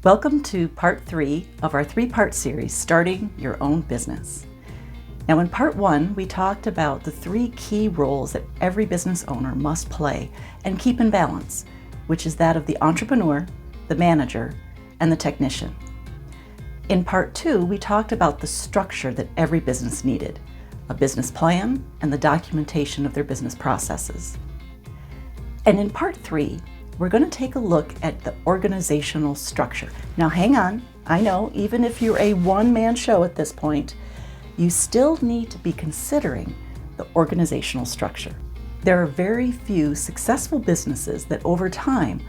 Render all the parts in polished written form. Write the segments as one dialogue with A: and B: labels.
A: Welcome to part 3 of our 3-part series, Starting Your Own Business. Now in part 1, we talked about the 3 key roles that every business owner must play and keep in balance, which is that of the entrepreneur, the manager, and the technician. In part 2, we talked about the structure that every business needed, a business plan, and the documentation of their business processes. And in part 3, we're going to take a look at the organizational structure. Now hang on, I know even if you're a one-man show at this point, you still need to be considering the organizational structure. There are very few successful businesses that over time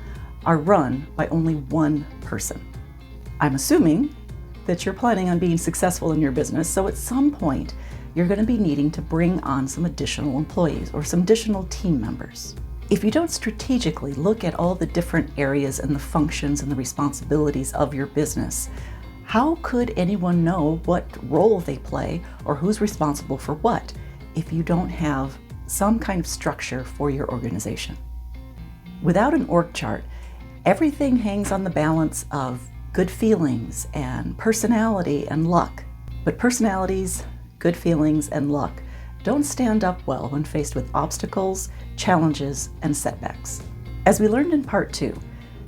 A: are run by only one person. I'm assuming that you're planning on being successful in your business, so at some point you're going to be needing to bring on some additional employees or some additional team members. If you don't strategically look at all the different areas and the functions and the responsibilities of your business, how could anyone know what role they play or who's responsible for what if you don't have some kind of structure for your organization? Without an org chart, everything hangs on the balance of good feelings and personality and luck. But personalities, good feelings, and luck don't stand up well when faced with obstacles, challenges, and setbacks. As we learned in part 2,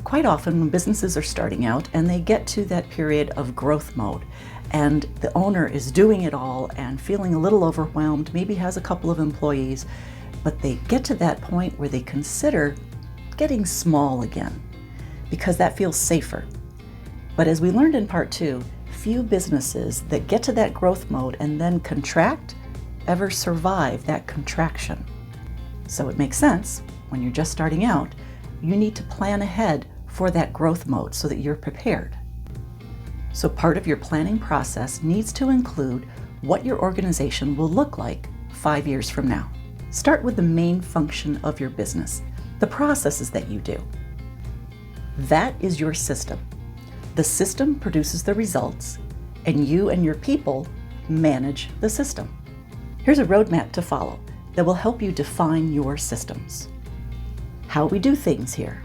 A: quite often when businesses are starting out and they get to that period of growth mode and the owner is doing it all and feeling a little overwhelmed, maybe has a couple of employees, but they get to that point where they consider getting small again because that feels safer. But as we learned in part 2, few businesses that get to that growth mode and then contract ever survive that contraction. So it makes sense, when you're just starting out, you need to plan ahead for that growth mode so that you're prepared. So part of your planning process needs to include what your organization will look like 5 years from now. Start with the main function of your business, the processes that you do. That is your system. The system produces the results, and you and your people manage the system. Here's a roadmap to follow that will help you define your systems. How we do things here.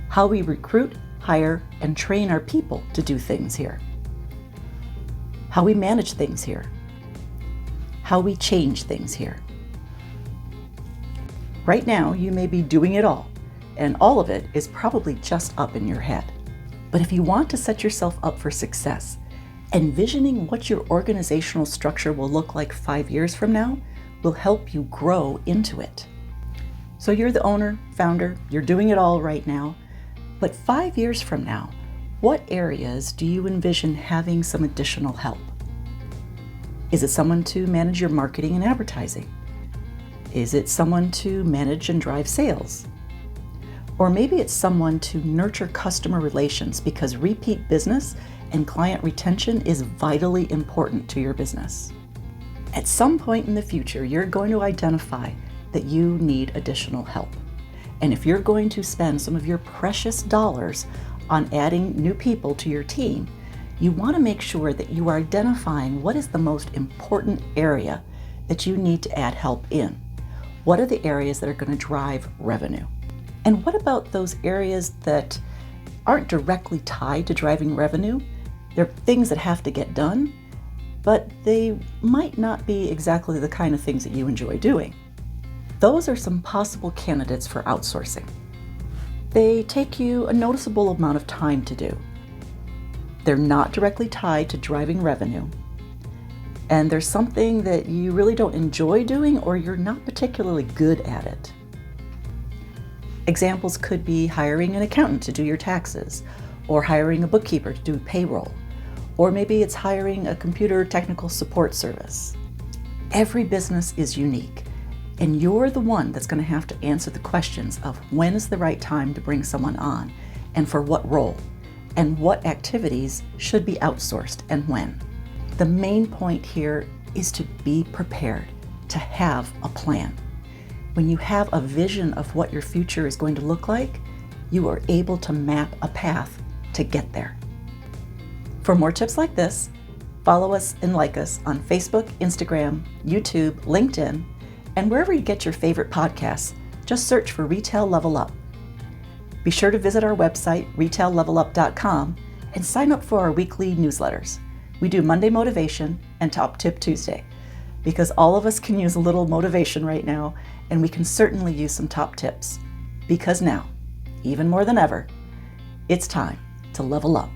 A: How we recruit, hire, and train our people to do things here. How we manage things here. How we change things here. Right now, you may be doing it all, and all of it is probably just up in your head. But if you want to set yourself up for success, envisioning what your organizational structure will look like 5 years from now will help you grow into it. So you're the owner, founder, you're doing it all right now, but 5 years from now, what areas do you envision having some additional help? Is it someone to manage your marketing and advertising? Is it someone to manage and drive sales? Or maybe it's someone to nurture customer relations because repeat business and client retention is vitally important to your business. At some point in the future, you're going to identify that you need additional help. And if you're going to spend some of your precious dollars on adding new people to your team, you want to make sure that you are identifying what is the most important area that you need to add help in. What are the areas that are going to drive revenue? And what about those areas that aren't directly tied to driving revenue? They're things that have to get done, but they might not be exactly the kind of things that you enjoy doing. Those are some possible candidates for outsourcing. They take you a noticeable amount of time to do. They're not directly tied to driving revenue, and there's something that you really don't enjoy doing or you're not particularly good at it. Examples could be hiring an accountant to do your taxes, or hiring a bookkeeper to do payroll, or maybe it's hiring a computer technical support service. Every business is unique, and you're the one that's going to have to answer the questions of when is the right time to bring someone on, and for what role, and what activities should be outsourced and when. The main point here is to be prepared, to have a plan. When you have a vision of what your future is going to look like, you are able to map a path to get there. For more tips like this, follow us and like us on Facebook, Instagram, YouTube, LinkedIn, and wherever you get your favorite podcasts, just search for Retail Level Up. Be sure to visit our website, retaillevelup.com, and sign up for our weekly newsletters. We do Monday Motivation and Top Tip Tuesday, because all of us can use a little motivation right now, and we can certainly use some top tips. Because now, even more than ever, it's time to level up.